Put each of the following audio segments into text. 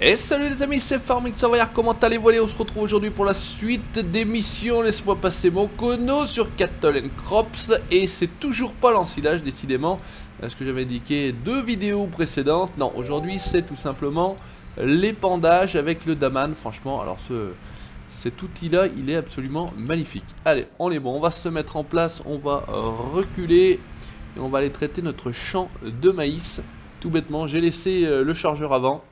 Et salut les amis, c'est Farming Savoyard, comment allez-vous? On se retrouve aujourd'hui pour la suite des missions. Laisse-moi passer mon Kono sur Cattle and Crops. Et c'est toujours pas l'ensilage décidément, ce que j'avais indiqué 2 vidéos précédentes. Non, aujourd'hui c'est tout simplement l'épandage avec le Daman. Franchement, alors cet outil là il est absolument magnifique. Allez, on est bon, on va se mettre en place, on va reculer et on va aller traiter notre champ de maïs. Tout bêtement, j'ai laissé le chargeur avant.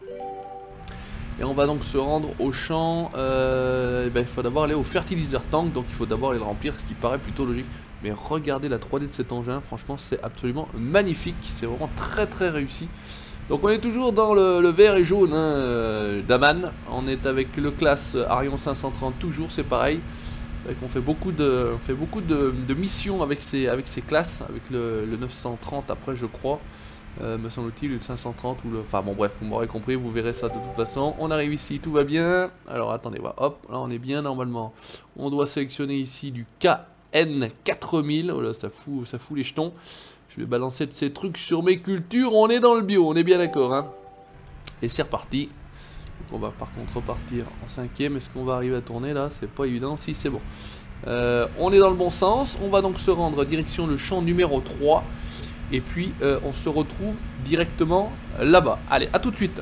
Et on va donc se rendre au champ. Il faut d'abord aller au fertilizer tank. Donc il faut d'abord aller le remplir, ce qui paraît plutôt logique. Mais regardez la 3D de cet engin. Franchement c'est absolument magnifique. C'est vraiment très réussi. Donc on est toujours dans le vert et jaune d'Aman. On est avec le classe Arion 530 toujours, c'est pareil. On fait beaucoup de missions avec ces classes. Avec le 930 après je crois. Me semble-t-il, le 530 ou le... Enfin bon bref, vous m'aurez compris, vous verrez ça de toute façon. On arrive ici, tout va bien. Alors attendez, voilà, hop, là on est bien normalement. On doit sélectionner ici du KN4000. Oh là, ça fout les jetons. Je vais balancer de ces trucs sur mes cultures. On est dans le bio, on est bien d'accord, hein. Et c'est reparti. Donc on va par contre repartir en 5ème. Est-ce qu'on va arriver à tourner là? C'est pas évident, si c'est bon. On est dans le bon sens. On va donc se rendre direction le champ numéro 3. Et puis on se retrouve directement là-bas. Allez, à tout de suite.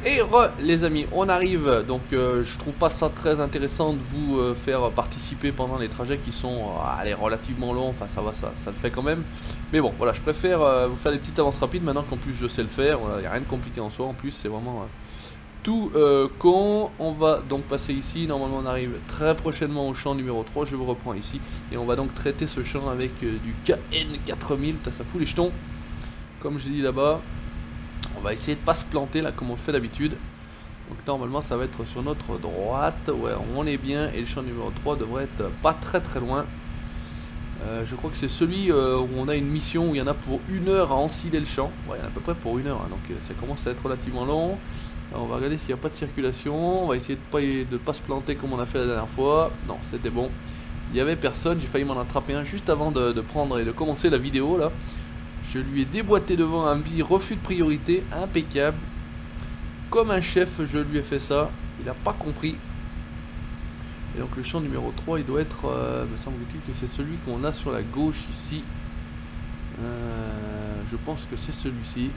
Et les amis, on arrive, donc je trouve pas ça très intéressant de vous faire participer pendant les trajets qui sont allez, relativement longs, enfin ça va, ça le fait quand même. Mais bon, voilà, je préfère vous faire des petites avances rapides maintenant qu'en plus je sais le faire, il n'y a rien de compliqué en soi, en plus c'est vraiment tout con. On va donc passer ici, normalement on arrive très prochainement au champ numéro 3, je vous reprends ici. Et on va donc traiter ce champ avec du KN4000, ça fout les jetons, comme je dis là-bas. On va essayer de pas se planter là comme on fait d'habitude. Donc normalement ça va être sur notre droite. Ouais, on est bien. Et le champ numéro 3 devrait être pas très loin. Je crois que c'est celui où on a une mission où il y en a pour 1 heure à ensiler le champ. Ouais, il y en a à peu près pour 1 heure, hein, donc ça commence à être relativement long. Alors, on va regarder s'il n'y a pas de circulation. On va essayer de pas se planter comme on a fait la dernière fois. Non, c'était bon. Il y avait personne. J'ai failli m'en attraper un juste avant de prendre et de commencer la vidéo là. Je lui ai déboîté devant un refus de priorité, impeccable. Comme un chef, je lui ai fait ça. Il n'a pas compris. Et donc le champ numéro 3, il doit être... me semble-t-il que c'est celui qu'on a sur la gauche ici. Je pense que c'est celui-ci.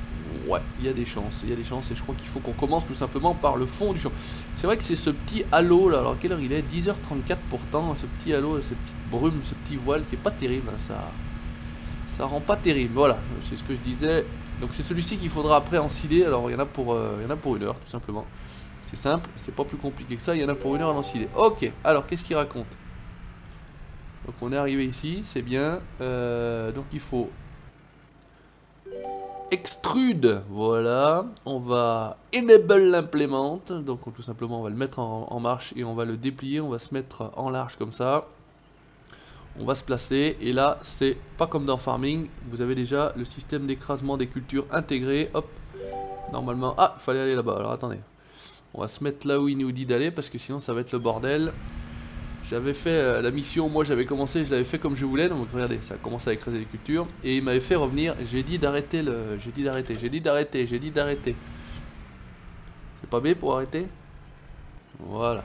Ouais, il y a des chances. Il y a des chances et je crois qu'il faut qu'on commence tout simplement par le fond du champ. C'est vrai que c'est ce petit halo là. Alors quelle heure il est? 10h34 pourtant. Ce petit halo, cette petite brume, ce petit voile qui est pas terrible. Hein, ça rend pas terrible, voilà, c'est ce que je disais. Donc c'est celui-ci qu'il faudra après ensiler. Alors il y en a pour 1 heure tout simplement. C'est simple, c'est pas plus compliqué que ça. Il y en a pour 1 heure à l'ensiler. Ok, alors qu'est-ce qu'il raconte? Donc on est arrivé ici, c'est bien. Donc il faut extrude, voilà. On va enable l'implément. Donc tout simplement on va le mettre en marche et on va le déplier. On va se mettre en large comme ça. On va se placer et là c'est pas comme dans Farming, vous avez déjà le système d'écrasement des cultures intégré. Hop, normalement, ah, il fallait aller là-bas, alors attendez. On va se mettre là où il nous dit d'aller parce que sinon ça va être le bordel. J'avais fait la mission, moi j'avais commencé, je l'avais fait comme je voulais, donc regardez, ça a commencé à écraser les cultures. Et il m'avait fait revenir, j'ai dit d'arrêter j'ai dit d'arrêter. C'est pas B pour arrêter? Voilà.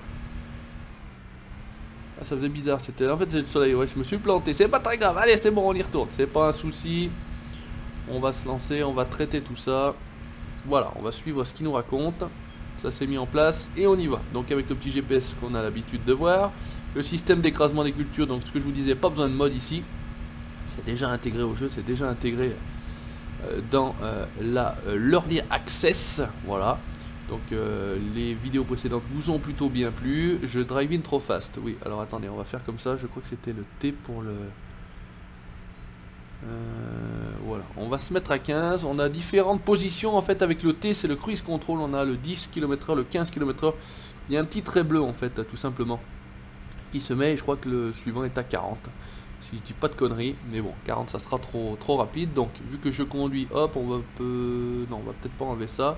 Ah, ça faisait bizarre, c'était en fait c'est le soleil, ouais je me suis planté, c'est pas très grave, allez c'est bon on y retourne, c'est pas un souci. On va se lancer, on va traiter tout ça. Voilà, on va suivre ce qu'il nous raconte. Ça s'est mis en place et on y va. Donc avec le petit GPS qu'on a l'habitude de voir. Le système d'écrasement des cultures, donc ce que je vous disais, pas besoin de mode ici. C'est déjà intégré au jeu, c'est déjà intégré dans l'Early Access, voilà. Donc les vidéos précédentes vous ont plutôt bien plu. Je drive in trop fast. Oui, alors attendez, on va faire comme ça. Je crois que c'était le T pour le... voilà, on va se mettre à 15. On a différentes positions en fait avec le T, c'est le cruise control. On a le 10 km/h, le 15 km/h. Il y a un petit trait bleu en fait, tout simplement. qui se met, et je crois que le suivant est à 40. Si je dis pas de conneries, mais bon, 40 ça sera trop rapide. Donc vu que je conduis, hop, on va non, on va peut-être pas enlever ça.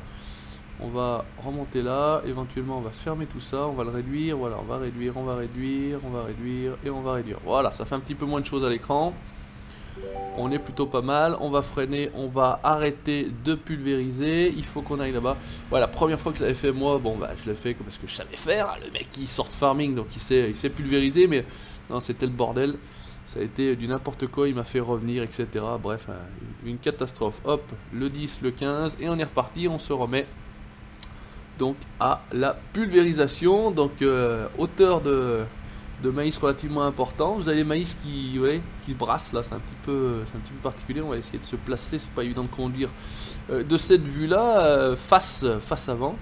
On va remonter là, éventuellement on va fermer tout ça, on va le réduire, voilà, on va réduire, on va réduire, on va réduire, et on va réduire. Voilà, ça fait un petit peu moins de choses à l'écran. On est plutôt pas mal, on va freiner, on va arrêter de pulvériser, il faut qu'on aille là-bas. Voilà, la première fois que je l'avais fait moi, bon bah je l'ai fait parce que je savais faire, le mec qui sort de farming, donc il sait pulvériser, mais non, c'était le bordel. Ça a été du n'importe quoi, il m'a fait revenir, etc. Bref, une catastrophe. Hop, le 10, le 15, et on est reparti, on se remet donc à la pulvérisation. Donc hauteur de maïs relativement important. Vous avez les maïs qui brassent là, c'est un petit peu particulier. On va essayer de se placer, c'est pas évident de conduire de cette vue là, face avant.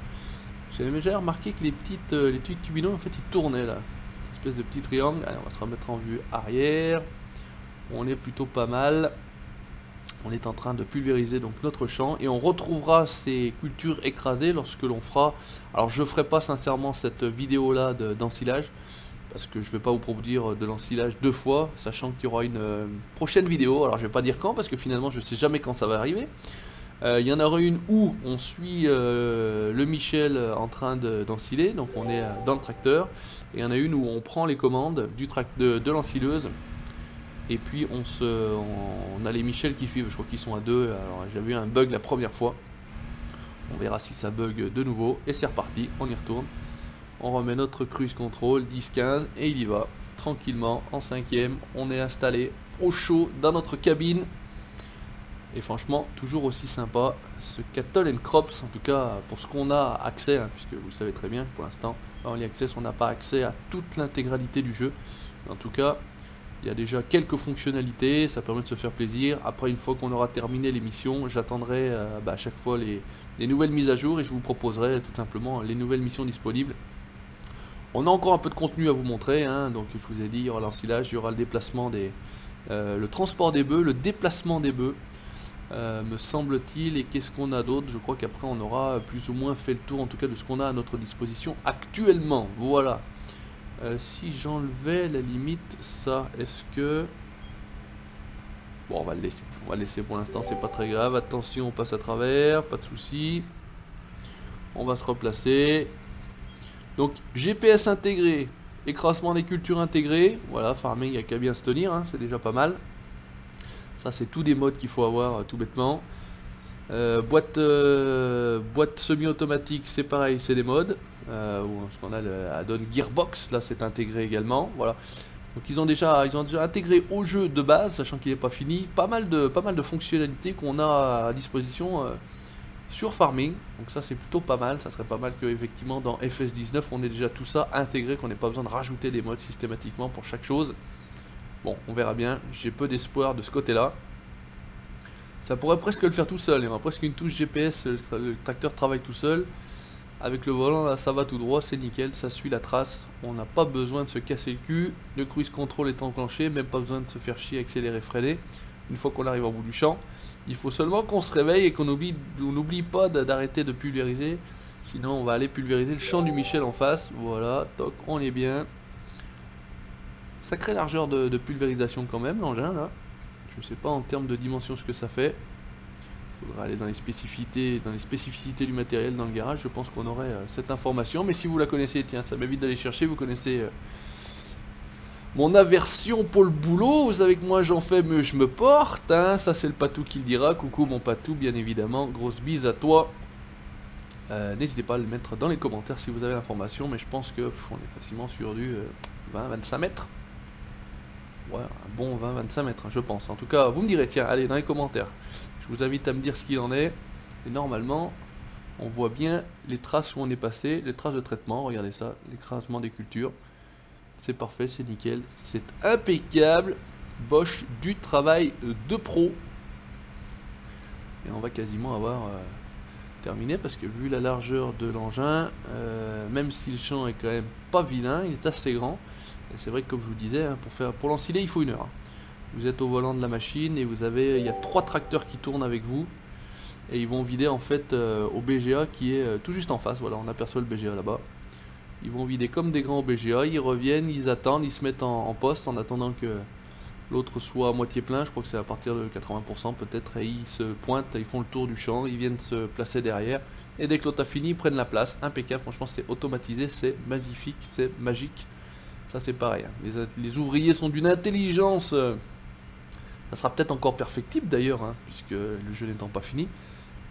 J'ai remarqué que les petits tubinons en fait ils tournaient là, cette espèce de petit triangle. Allez, on va se remettre en vue arrière. On est plutôt pas mal. On est en train de pulvériser donc notre champ et on retrouvera ces cultures écrasées lorsque l'on fera. Alors je ferai pas sincèrement cette vidéo là d'ensilage parce que je vais pas vous produire de l'ensilage deux fois, sachant qu'il y aura une prochaine vidéo. Alors je vais pas dire quand parce que finalement je sais jamais quand ça va arriver. Il y en aura une où on suit le Michel en train d'ensiler, donc on est dans le tracteur, et il y en a une où on prend les commandes de l'ensileuse. Et puis on a les Michel qui suivent, je crois qu'ils sont à deux. Alors j'avais eu un bug la première fois. On verra si ça bug de nouveau. Et c'est reparti, on y retourne. On remet notre cruise control 10-15 et il y va. Tranquillement, en cinquième, on est installé au chaud dans notre cabine. Et franchement, toujours aussi sympa. Ce Cattle & Crops, en tout cas pour ce qu'on a accès, hein, puisque vous le savez très bien, pour l'instant, en Early Access, on n'a pas accès à toute l'intégralité du jeu. En tout cas, il y a déjà quelques fonctionnalités, ça permet de se faire plaisir. Après, une fois qu'on aura terminé l'émission, j'attendrai à chaque fois les nouvelles mises à jour et je vous proposerai tout simplement les nouvelles missions disponibles. On a encore un peu de contenu à vous montrer, hein, donc je vous ai dit, il y aura l'ensilage, il y aura le déplacement le transport des bœufs, le déplacement des bœufs, me semble-t-il. Et qu'est-ce qu'on a d'autre? Je crois qu'après on aura plus ou moins fait le tour en tout cas de ce qu'on a à notre disposition actuellement. Voilà. Si j'enlevais la limite ça, est-ce que... Bon, on va le laisser. On va le laisser pour l'instant, c'est pas très grave. Attention, on passe à travers, pas de souci. On va se replacer. Donc, GPS intégré, écrasement des cultures intégrées. Voilà, farming, il n'y a qu'à bien se tenir, hein, c'est déjà pas mal. Ça, c'est tous des modes qu'il faut avoir, tout bêtement. Boîte semi-automatique, c'est pareil, c'est des modes. Ce qu'on a le add-on Gearbox, là c'est intégré également. Voilà. Donc ils ont déjà intégré au jeu de base, sachant qu'il n'est pas fini, pas mal de fonctionnalités qu'on a à disposition sur Farming. Donc ça c'est plutôt pas mal. Ça serait pas mal que effectivement dans FS19 on ait déjà tout ça intégré, qu'on n'ait pas besoin de rajouter des modes systématiquement pour chaque chose. Bon, on verra bien. J'ai peu d'espoir de ce côté-là. Ça pourrait presque le faire tout seul. Il y aura presque une touche GPS, le tracteur travaille tout seul. Avec le volant, là, ça va tout droit, c'est nickel, ça suit la trace. On n'a pas besoin de se casser le cul. Le cruise control est enclenché, même pas besoin de se faire chier, accélérer, freiner. Une fois qu'on arrive au bout du champ, il faut seulement qu'on se réveille et qu'on n'oublie pas d'arrêter de pulvériser. Sinon, on va aller pulvériser le champ du Michel en face. Voilà, toc, on est bien. Sacrée largeur de pulvérisation quand même, l'engin, là. Je ne sais pas en termes de dimension ce que ça fait. Il faudra aller dans les spécificités du matériel dans le garage. Je pense qu'on aurait cette information. Mais si vous la connaissez, tiens, ça m'évite d'aller chercher. Vous connaissez mon aversion pour le boulot. Vous savez que moi j'en fais, mais je me porte. Hein. Ça c'est le Patou qui le dira. Coucou mon Patou, bien évidemment. Grosse bise à toi. N'hésitez pas à le mettre dans les commentaires si vous avez l'information. Mais je pense que on est facilement sur du 20-25 mètres. Ouais, un bon 20-25 mètres, hein, je pense. En tout cas, vous me direz, tiens, allez, dans les commentaires. Je vous invite à me dire ce qu'il en est. Et normalement, on voit bien les traces où on est passé, les traces de traitement. Regardez ça, l'écrasement des cultures. C'est parfait, c'est nickel. C'est impeccable. Bosch, du travail de pro. Et on va quasiment avoir terminé parce que vu la largeur de l'engin, même si le champ est quand même pas vilain, il est assez grand. Et c'est vrai que comme je vous disais, hein, pour l'ensiler il faut 1 heure. Hein. Vous êtes au volant de la machine et il y a 3 tracteurs qui tournent avec vous. Et ils vont vider en fait au BGA qui est tout juste en face. Voilà, on aperçoit le BGA là-bas. Ils vont vider comme des grands BGA, ils reviennent, ils attendent, ils se mettent en poste en attendant que l'autre soit à moitié plein. Je crois que c'est à partir de 80% peut-être. Et ils se pointent, ils font le tour du champ, ils viennent se placer derrière. Et dès que l'autre a fini, ils prennent la place. Impeccable, franchement c'est automatisé, c'est magnifique, c'est magique. Ça c'est pareil, hein. Les ouvriers sont d'une intelligence. Ça sera peut-être encore perfectible d'ailleurs, hein, puisque le jeu n'étant pas fini.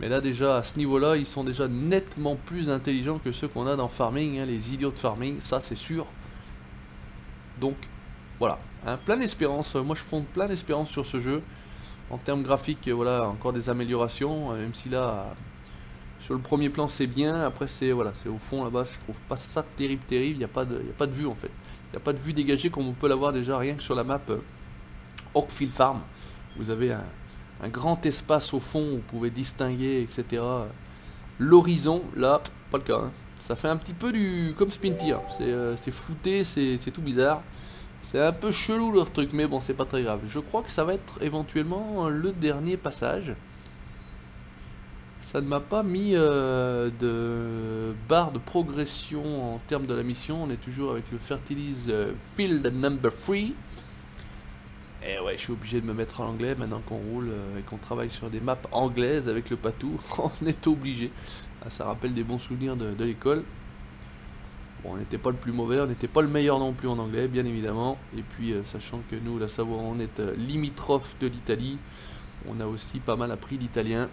Mais là déjà, à ce niveau-là, ils sont déjà nettement plus intelligents que ceux qu'on a dans Farming, hein, les idiots de Farming, ça c'est sûr. Donc, voilà, hein, plein d'espérance, moi je fonde plein d'espérance sur ce jeu. En termes graphiques, voilà, encore des améliorations, même si là, sur le premier plan c'est bien, après c'est voilà, c'est au fond là-bas, je trouve pas ça terrible, il n'y a pas de vue en fait. Il n'y a pas de vue dégagée comme on peut l'avoir déjà rien que sur la map Oakfield Farm. Vous avez un grand espace au fond où vous pouvez distinguer, etc. L'horizon, là, pas le cas. Hein. Ça fait un petit peu comme Spintier. C'est flouté, c'est tout bizarre. C'est un peu chelou leur truc, mais bon, c'est pas très grave. Je crois que ça va être éventuellement le dernier passage. Ça ne m'a pas mis de barre de progression en termes de la mission. On est toujours avec le Fertilize Field number 3. Et ouais, je suis obligé de me mettre en anglais maintenant qu'on roule et qu'on travaille sur des maps anglaises avec le patou. On est obligé. Ça rappelle des bons souvenirs de l'école. Bon, on n'était pas le plus mauvais, on n'était pas le meilleur non plus en anglais, bien évidemment. Et puis, sachant que nous, la Savoie, on est limitrophe de l'Italie, on a aussi pas mal appris l'italien.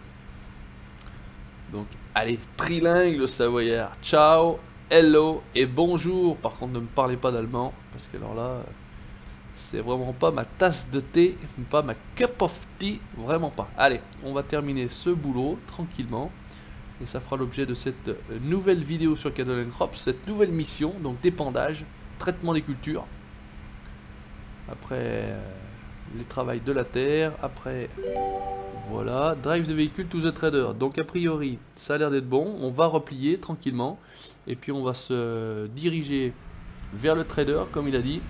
Donc, allez, trilingue le savoyard. Ciao, hello et bonjour. Par contre, ne me parlez pas d'allemand, parce que alors là, c'est vraiment pas ma tasse de thé, pas ma cup of tea, vraiment pas. Allez, on va terminer ce boulot tranquillement. Et ça fera l'objet de cette nouvelle vidéo sur Cattle & Crops, cette nouvelle mission, donc d'épandage, traitement des cultures. Après, les travails de la terre, après, voilà, drive the véhicule to the trader. Donc a priori, ça a l'air d'être bon, on va replier tranquillement. Et puis on va se diriger vers le trader, comme il a dit.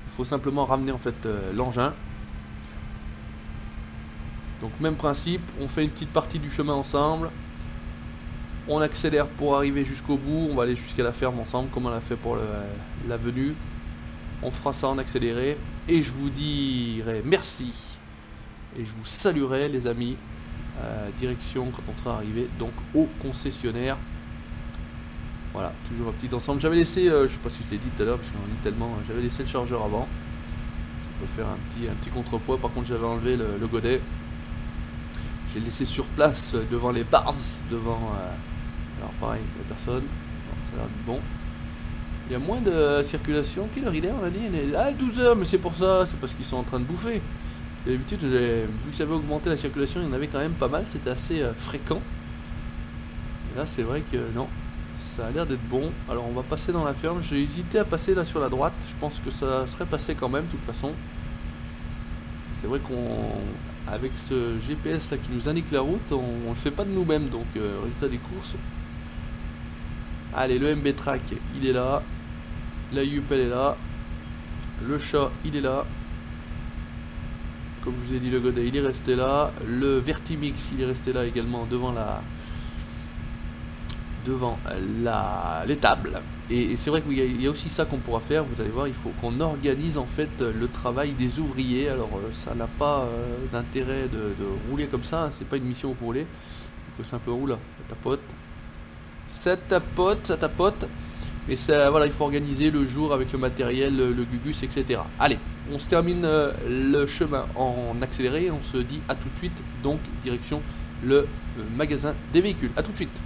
Il faut simplement ramener en fait l'engin. Donc même principe, on fait une petite partie du chemin ensemble. On accélère pour arriver jusqu'au bout, on va aller jusqu'à la ferme ensemble comme on l'a fait pour la venue. On fera ça en accéléré et je vous dirai merci. Et je vous saluerai les amis, direction quand on sera arrivé donc au concessionnaire. Voilà, toujours un petit ensemble. J'avais laissé, je sais pas si je l'ai dit tout à l'heure parce qu'on en dit tellement, j'avais laissé le chargeur avant. Je peux faire un petit contrepoids, par contre j'avais enlevé le godet. Je l'ai laissé sur place devant les barns, devant... alors pareil, il n'y a personne. Bon, ça a l'air d'être bon. Il y a moins de circulation. Quelle heure il est, on a dit? Ah, 12 h, mais c'est pour ça, c'est parce qu'ils sont en train de bouffer. D'habitude, vu que j'avais augmenté la circulation, il y en avait quand même pas mal, c'était assez fréquent. Et là, c'est vrai que non, ça a l'air d'être bon. Alors, on va passer dans la ferme. J'ai hésité à passer là sur la droite. Je pense que ça serait passé quand même, de toute façon. C'est vrai avec ce GPS là qui nous indique la route, on le fait pas de nous-mêmes, donc résultat des courses. Allez, le MB Track, il est là. La Yup, elle est là. Le chat, il est là. Comme je vous ai dit, le godet, il est resté là. Le Vertimix, il est resté là également devant l'étable. Et c'est vrai qu'il y a aussi ça qu'on pourra faire. Vous allez voir, il faut qu'on organise en fait le travail des ouvriers. Alors ça n'a pas d'intérêt de rouler comme ça, hein. C'est pas une mission où vous roulez. Il faut simplement rouler. Ça tapote. Mais ça, voilà, il faut organiser le jour avec le matériel, le gugus, etc. Allez, on se termine le chemin en accéléré. Et on se dit à tout de suite. Donc direction le magasin des véhicules. À tout de suite.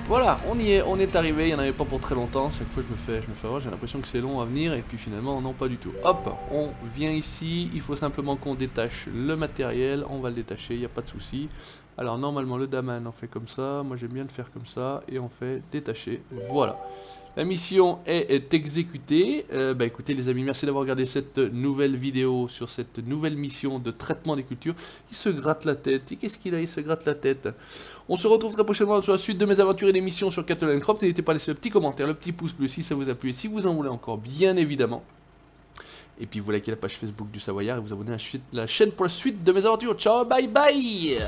Voilà, on y est, on est arrivé, il n'y en avait pas pour très longtemps, chaque fois je me fais avoir, j'ai l'impression que c'est long à venir, et puis finalement non, pas du tout. Hop, on vient ici, il faut simplement qu'on détache le matériel, on va le détacher, il n'y a pas de souci. Alors normalement le daman on fait comme ça, moi j'aime bien le faire comme ça, et on fait détacher, voilà. La mission est exécutée. Bah écoutez les amis, merci d'avoir regardé cette nouvelle vidéo sur cette nouvelle mission de traitement des cultures. Il se gratte la tête, et qu'est-ce qu'il a, il se gratte la tête. On se retrouve très prochainement sur la suite de mes aventures et des missions sur Cattle & Crops. N'hésitez pas à laisser le petit commentaire, le petit pouce bleu si ça vous a plu et si vous en voulez encore, bien évidemment. Et puis vous likez la page Facebook du Savoyard et vous abonnez à la chaîne pour la suite de mes aventures. Ciao, bye bye.